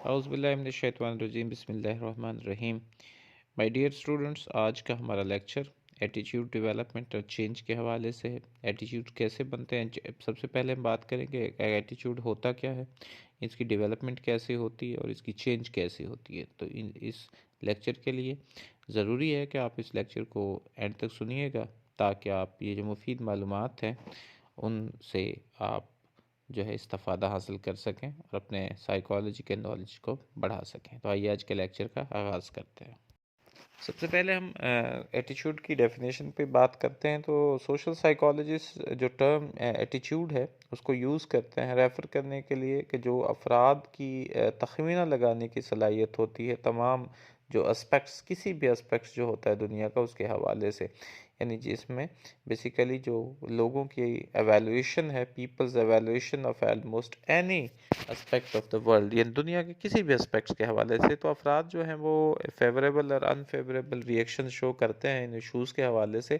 औज़ुबिल्लाहिमिनश्शैतानिर्रजीम बिस्मिल्लाहिर्रहमानिर्रहीम। My dear students, आज का हमारा लेक्चर एटीट्यूड डेवलपमेंट और चेंज के हवाले से है। एटीट्यूड कैसे बनते हैं, सबसे पहले हम बात करेंगे एटीट्यूड होता क्या है, इसकी डेवलपमेंट कैसे होती है और इसकी चेंज कैसे होती है। तो इस लेक्चर के लिए ज़रूरी है कि आप इस लेक्चर को एंड तक सुनिएगा, ताकि आप ये जो मुफीद मालूमात हैं उनसे आप जो है इस्तिफ़ादा हासिल कर सकें और अपने साइकोलॉजी के नॉलेज को बढ़ा सकें। तो आइए आज के लेक्चर का आगाज़ करते हैं। सबसे पहले हम एटीट्यूड की डेफिनेशन पे बात करते हैं। तो सोशल साइकोलॉजिस्ट जो टर्म एटीट्यूड है उसको यूज़ करते हैं रेफ़र करने के लिए कि जो अफराद की तखमीना लगाने की सलाहियत होती है तमाम जो एस्पेक्ट्स, किसी भी एस्पेक्ट्स जो होता है दुनिया का, उसके हवाले से, यानी जिसमें बेसिकली जो लोगों की एवेलुएशन है, people's evaluation of almost any aspect of the world, यानी दुनिया के किसी भी एस्पेक्ट्स के हवाले से। तो अफराद जो हैं वो फेवरेबल और अनफेवरेबल रिएक्शन शो करते हैं इन इशूज़ के हवाले से,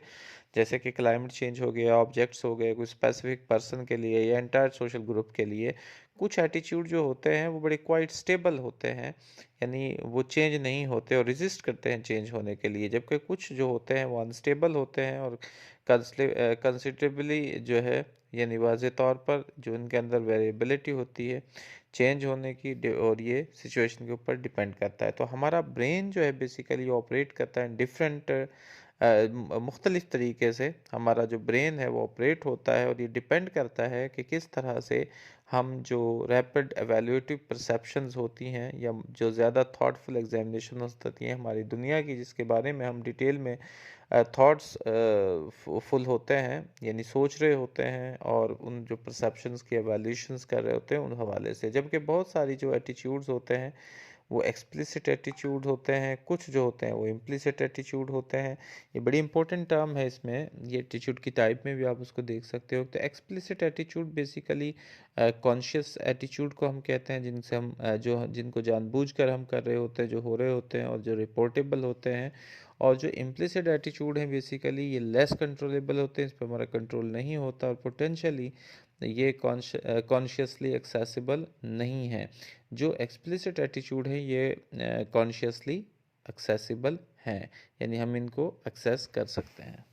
जैसे कि क्लाइमेट चेंज हो गया, ऑब्जेक्ट्स हो गए, कोई स्पेसिफिक पर्सन के लिए या एंटायर सोशल ग्रुप के लिए। कुछ एटीट्यूड जो होते हैं वो बड़े क्वाइट स्टेबल होते हैं, यानी वो चेंज नहीं होते और रेजिस्ट करते हैं चेंज होने के लिए, जबकि कुछ जो होते हैं वो अनस्टेबल होते हैं और कंसिडरेबली जो है, यानी वाज़े तौर पर जो इनके अंदर वेरिएबिलिटी होती है चेंज होने की, और ये सिचुएशन के ऊपर डिपेंड करता है। तो हमारा ब्रेन जो है बेसिकली ऑपरेट करता है डिफरेंट मुख्तलिफ़ तरीके से। हमारा जो ब्रेन है वो ऑपरेट होता है और ये डिपेंड करता है कि किस तरह से हम जो रैपिड एवेल्यूटिव परसेप्शंस होती हैं या जो ज़्यादा थाटफुल एग्जामिनेशन होती हैं हमारी दुनिया की, जिसके बारे में हम डिटेल में थॉट्स फुल होते हैं, यानी सोच रहे होते हैं और उन जो परसेप्शंस की एवेल्यूशंस कर रहे होते हैं उन हवाले से। जबकि बहुत सारी जो एटीट्यूड्स होते हैं वो एक्सप्लिसिट एटीट्यूड होते हैं, कुछ जो होते हैं वो इम्प्लिसिट एटीट्यूड होते हैं। ये बड़ी इंपॉर्टेंट टर्म है, इसमें ये एटीट्यूड की टाइप में भी आप उसको देख सकते हो। तो explicit attitude basically conscious attitude को हम कहते हैं, जिनसे हम जो जिनको जानबूझकर हम कर रहे होते हैं, जो हो रहे होते हैं और जो रिपोर्टेबल होते हैं। और जो इम्प्लिसिट एटीट्यूड है बेसिकली ये लेस कंट्रोलेबल होते हैं, इस पर हमारा कंट्रोल नहीं होता और पोटेंशियली ये कॉन्शियसली एक्सेसिबल नहीं है। जो एक्सप्लिसिट एटीट्यूड है ये कॉन्शियसली एक्सेसिबल हैं, यानी हम इनको एक्सेस कर सकते हैं।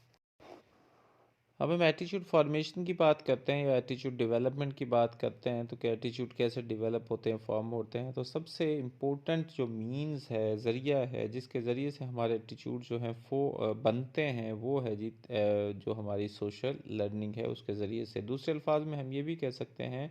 अब हम एटीट्यूड फॉर्मेशन की बात करते हैं या एटीट्यूड डेवलपमेंट की बात करते हैं। तो क्या एटीट्यूड कैसे डेवलप होते हैं, फॉर्म होते हैं। तो सबसे इम्पोर्टेंट जो मीन्स है, ज़रिया है जिसके ज़रिए से हमारे एटीट्यूड जो हैं वो बनते हैं, वो है जी जो हमारी सोशल लर्निंग है उसके ज़रिए से। दूसरे अल्फाज में हम ये भी कह सकते हैं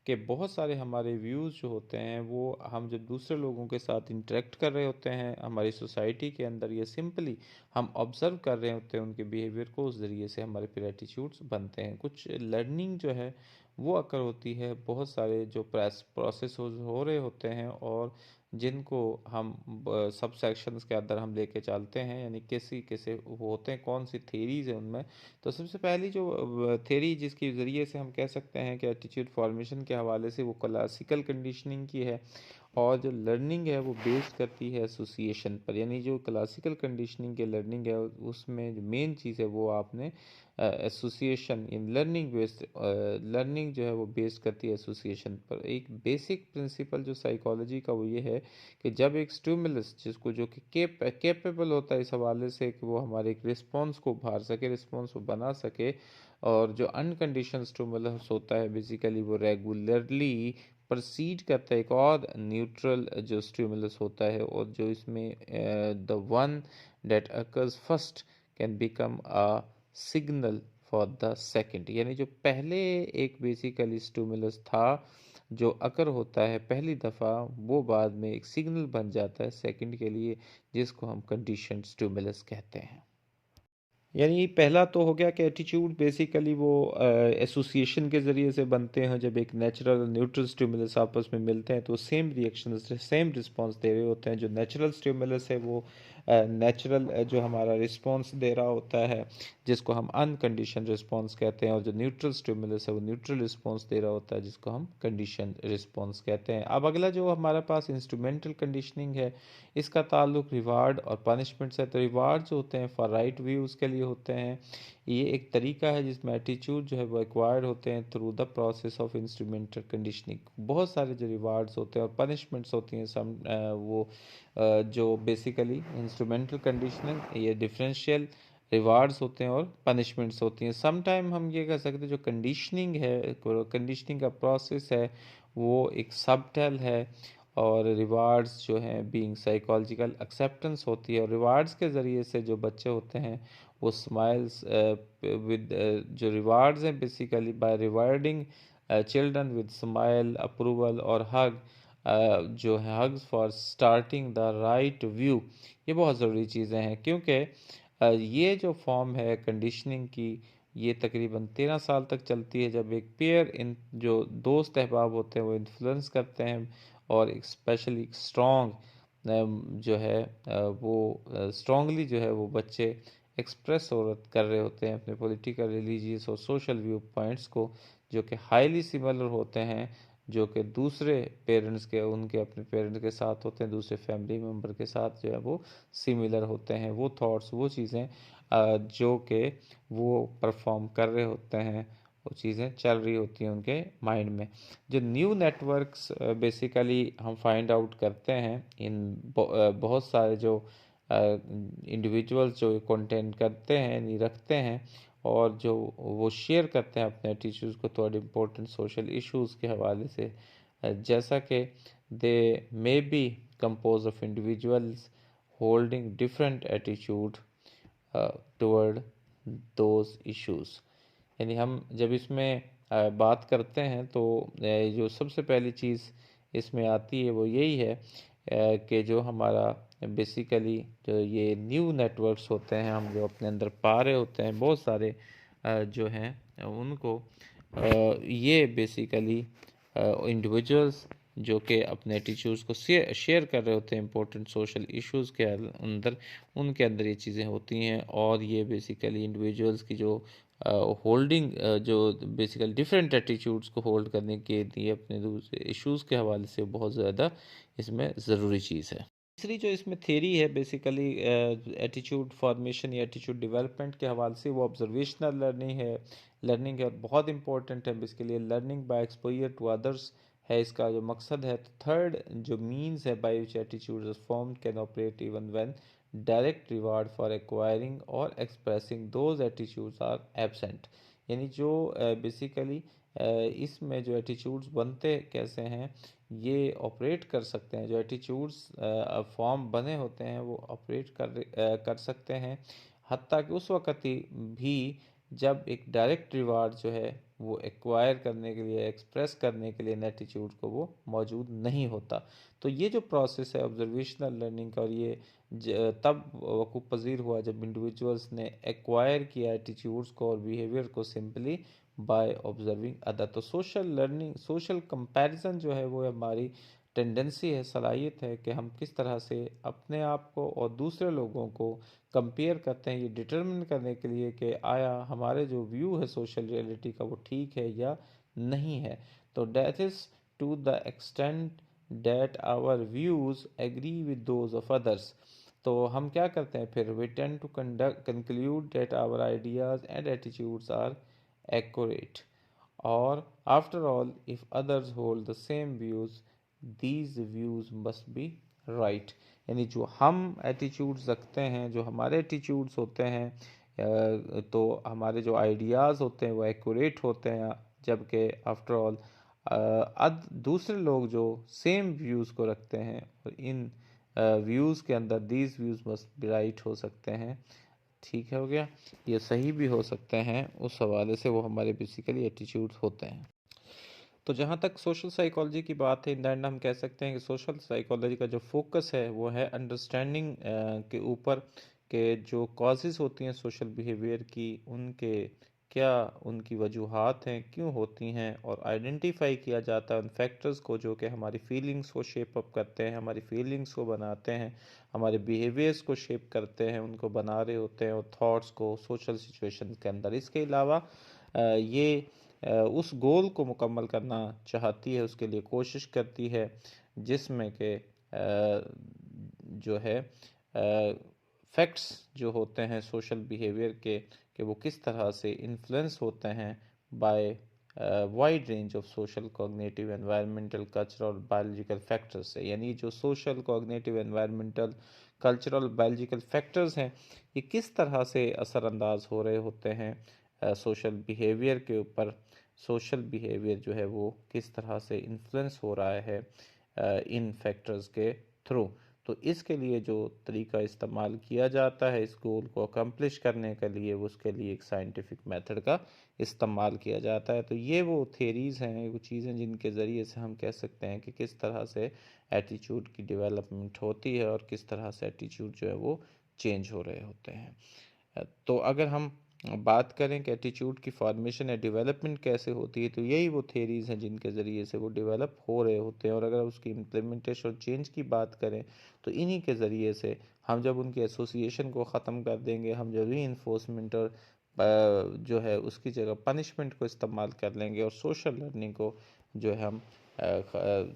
कि बहुत सारे हमारे व्यूज़ जो होते हैं वो हम जब दूसरे लोगों के साथ इंटरेक्ट कर रहे होते हैं हमारी सोसाइटी के अंदर, या सिंपली हम ऑब्ज़र्व कर रहे होते हैं उनके बिहेवियर को, उस ज़रिए से हमारे फिर एटीट्यूड्स बनते हैं। कुछ लर्निंग जो है वो अकर होती है, बहुत सारे जो प्रोसेस हो रहे होते हैं और जिनको हम सब सेक्शंस के अंदर हम लेके चलते हैं, यानी कैसे कैसे वो होते हैं, कौन सी थेरीज़ है उनमें। तो सबसे पहली जो थेरी जिसके ज़रिए से हम कह सकते हैं कि एटीट्यूड फॉर्मेशन के हवाले से, वो क्लासिकल कंडीशनिंग की है। और जो लर्निंग है वो बेस्ड करती है एसोसिएशन पर, यानी जो क्लासिकल कंडीशनिंग के लर्निंग है उसमें जो मेन चीज़ है वो आपने association in learning based learning जो है वो बेस्ड करती है एसोसिएशन पर। एक बेसिक प्रिंसिपल जो साइकोलॉजी का वो ये है कि जब एक स्टिमुलस जिसको जो कि कैपेबल होता है इस हवाले से कि वो हमारे एक रिस्पॉन्स को उभार सके, रिस्पॉन्स को बना सके, और जो अनकंडीशन स्टिमुलस होता है बेसिकली वो रेगुलरली प्रोसीड करता है एक और न्यूट्रल जो स्टिमुलस होता है, और जो इसमें the one date occurs first can become a signal for the second, यानी जो पहले एक बेसिकली स्टिमुलस था जो अकर होता है पहली दफ़ा, वो बाद में एक सिग्नल बन जाता है सेकंड के लिए, जिसको हम कंडीशन स्टिमुलस कहते हैं। यानी पहला तो हो गया कि एटीट्यूड बेसिकली वो एसोसिएशन के ज़रिए से बनते हैं। जब एक नेचुरल और न्यूट्रल स्टिमुलस आपस में मिलते हैं तो सेम रिएक्शन सेम रिस्पांस दे रहे होते हैं। जो नेचुरल स्टिमुलस है वो नेचुरल जो हमारा रिस्पॉन्स दे रहा होता है, जिसको हम अनकंडीशन रिस्पॉन्स कहते हैं, और जो न्यूट्रल स्टिमुलस है वो न्यूट्रल रिस्पॉन्स दे रहा होता है, जिसको हम कंडीशन रिस्पॉन्स कहते हैं। अब अगला जो हमारे पास इंस्ट्रूमेंटल कंडीशनिंग है, इसका ताल्लुक रिवार्ड और पनिशमेंट से। तो रिवार्ड जो होते हैं फॉर राइट व्यूज़ के लिए होते हैं। ये एक तरीका है जिसमें एटीट्यूड जो है वो एक्वायर्ड होते हैं through the process of instrumental conditioning. बहुत सारे जो रिवार्ड्स होते हैं और पनिशमेंट्स होती हैं वो जो बेसिकली इंस्ट्रूमेंटल कंडीशनिंग, ये डिफरेंशियल रिवार्ड्स होते हैं और पनिशमेंट्स होती हैं। सम टाइम हम ये कह सकते हैं जो कंडीशनिंग है, कंडीशनिंग का प्रोसेस है, वो एक सबटल है, और रिवार्ड्स जो हैं बीइंग साइकोलॉजिकल एक्सेप्टेंस होती है। और रिवार्ड्स के ज़रिए से जो बच्चे होते हैं वो स्माइल्स विद जो रिवार्ड्स हैं basically bye rewarding children with smile, approval और हग, जो है hugs for starting the right view. ये बहुत ज़रूरी चीज़ें हैं, क्योंकि ये जो फॉर्म है कंडीशनिंग की, ये तकरीबन 13 साल तक चलती है, जब एक पेयर इन जो दोस्त अहबाब होते हैं वो इन्फ्लुएंस करते हैं, और एक स्पेशली स्ट्रॉन्ग जो है वो स्ट्रॉन्गली जो है वो बच्चे एक्सप्रेस और कर रहे होते हैं अपने पॉलिटिकल, रिलीजियस और सोशल व्यू पॉइंट्स को, जो कि हाईली सिमिलर होते हैं, जो कि दूसरे पेरेंट्स के, उनके अपने पेरेंट्स के साथ होते हैं, दूसरे फैमिली मेम्बर के साथ जो है वो सिमिलर होते हैं। वो थॉट्स, वो चीज़ें जो कि वो परफॉर्म कर रहे होते हैं, वो चीज़ें चल रही होती हैं उनके माइंड में। जो न्यू नेटवर्क्स बेसिकली हम फाइंड आउट करते हैं इन बहुत सारे जो इंडिविजुअल्स जो कंटेंट करते हैं, नहीं रखते हैं, और जो वो शेयर करते हैं अपने एटीट्यूड्स को थोड़े इम्पोर्टेंट सोशल इश्यूज़ के हवाले से, जैसा कि they may be compose of individuals holding different attitude toward those issues. यानी हम जब इसमें बात करते हैं तो जो सबसे पहली चीज़ इसमें आती है वो यही है कि जो हमारा बेसिकली जो ये न्यू नेटवर्क्स होते हैं, हम जो अपने अंदर पा रहे होते हैं बहुत सारे जो हैं उनको, ये बेसिकली इंडिविजुअल्स जो कि अपने एटीट्यूड्स को शेयर कर रहे होते हैं इंपॉर्टेंट सोशल इश्यूज़ के अंदर, उनके अंदर ये चीज़ें होती हैं। और ये बेसिकली इंडिविजुअल्स की जो होल्डिंग जो बेसिकली डिफरेंट एटीट्यूड्स को होल्ड करने के लिए अपने दूसरे इश्यूज़ के हवाले से बहुत ज़्यादा इसमें ज़रूरी चीज़ है। तीसरी जो इसमें थेरी है बेसिकली एटीट्यूड फॉर्मेशन या एटीट्यूड डेवलपमेंट के हवाले से, वो ऑब्जर्वेशनल लर्निंग है और बहुत इंपॉर्टेंट है basically. Learning by exposure to others है इसका जो मकसद है। तो थर्ड जो मीन्स है by which attitude is formed can operate even when direct reward for acquiring और expressing those attitudes are absent. यानी जो बेसिकली इसमें जो एटीट्यूड्स बनते कैसे हैं, ये ऑपरेट कर सकते हैं, जो एटीट्यूड्स फॉर्म बने होते हैं वो ऑपरेट कर सकते हैं, हत्ता कि उस वक़्त ही भी जब एक डायरेक्ट रिवार्ड जो है वो एक्वायर करने के लिए, एक्सप्रेस करने के लिए एटीट्यूड को वो मौजूद नहीं होता। तो ये जो प्रोसेस है ऑब्जर्वेशनल लर्निंग का, और ये तब वकूफ़ पज़ीर हुआ जब इंडिविजुअल्स ने एक्वायर किया एटीट्यूड्स को और बिहेवियर को सिंपली बाय ऑब्जर्विंग अदर। तो सोशल लर्निंग, सोशल कंपैरिजन जो है वो हमारी टेंडेंसी है, सलाहियत है कि हम किस तरह से अपने आप को और दूसरे लोगों को कंपेयर करते हैं, ये डिटरमिन करने के लिए कि आया हमारे जो व्यू है सोशल रियलिटी का वो ठीक है या नहीं है। तो that is to the extent that our views agree with those of others. तो हम क्या करते हैं फिर, we tend to conclude that our ideas and attitudes are accurate, or after all if others hold the same views these views must be right। यानी जो हम attitudes रखते हैं, जो हमारे एटीट्यूड्स होते हैं, तो हमारे जो आइडियाज़ होते हैं वो एक्यूरेट होते हैं, जबकि आफ्टर ऑल दूसरे लोग जो सेम व्यूज़ को रखते हैं, और इन व्यूज़ के अंदर these views must be right हो सकते हैं। ठीक है, हो गया, ये सही भी हो सकते हैं, उस हवाले से वो हमारे बेसिकली एटीट्यूड्स होते हैं। तो जहाँ तक सोशल साइकोलॉजी की बात है, इन द एंड हम कह सकते हैं कि सोशल साइकोलॉजी का जो फोकस है वो है अंडरस्टैंडिंग के ऊपर, के जो कॉजेज़ होती हैं सोशल बिहेवियर की, उनके क्या उनकी वजूहात हैं, क्यों होती हैं, और आइडेंटिफाई किया जाता है उन फैक्टर्स को जो कि हमारी फीलिंग्स को शेप अप करते हैं, हमारी फीलिंग्स को बनाते हैं, हमारे बिहेवियर्स को शेप करते हैं, उनको बना रहे होते हैं, और थॉट्स को सोशल सिचुएशन के अंदर। इसके अलावा ये उस गोल को मुकम्मल करना चाहती है, उसके लिए कोशिश करती है, जिसमें कि जो है फैक्ट्स जो होते हैं सोशल बिहेवियर के कि वो किस तरह से इन्फ्लुएंस होते हैं by wide range of social cognitive environmental cultural और बायोलॉजिकल फैक्टर्स से। यानी जो social cognitive environmental cultural biological factors हैं, ये किस तरह से असरअंदाज हो रहे होते हैं सोशल बिहेवियर के ऊपर। सोशल बिहेवियर जो है वो किस तरह से इन्फ्लुएंस हो रहा है इन फैक्टर्स के थ्रू। तो इसके लिए जो तरीका इस्तेमाल किया जाता है इस गोल को अकम्प्लिश करने के लिए, उसके लिए एक साइंटिफिक मेथड का इस्तेमाल किया जाता है। तो ये वो थेरीज़ हैं, वो चीज़ें जिनके ज़रिए से हम कह सकते हैं कि किस तरह से एटीट्यूड की डेवलपमेंट होती है और किस तरह से एटीट्यूड जो है वो चेंज हो रहे होते हैं। तो अगर हम बात करें कि एटीट्यूड की फॉर्मेशन या डेवलपमेंट कैसे होती है, तो यही वो थेरीज़ हैं जिनके ज़रिए से वो डेवलप हो रहे होते हैं। और अगर उसकी इम्प्लीमेंटेशन और चेंज की बात करें तो इन्हीं के ज़रिए से हम जब उनकी एसोसिएशन को ख़त्म कर देंगे, हम जब री इन्फोर्समेंट और जो है उसकी जगह पनिशमेंट को इस्तेमाल कर लेंगे, और सोशल लर्निंग को जो है हम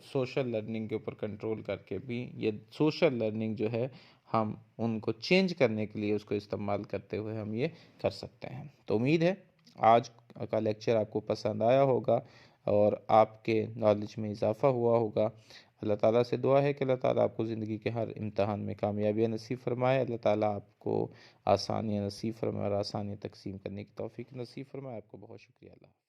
सोशल लर्निंग के ऊपर कंट्रोल करके भी ये सोशल लर्निंग जो है हम उनको चेंज करने के लिए उसको इस्तेमाल करते हुए हम ये कर सकते हैं। तो उम्मीद है आज का लेक्चर आपको पसंद आया होगा और आपके नॉलेज में इजाफ़ा हुआ होगा। अल्लाह ताला से दुआ है कि अल्लाह ताला आपको ज़िंदगी के हर इम्तहान में कामयाबियाँ नसीब फरमाए। अल्लाह ताला आपको आसानियाँ नसीब फरमाए और आसानियाँ तकसीम करने की तौफ़ीक नसीब फरमाए। आपको बहुत शुक्रिया। अल्लाह।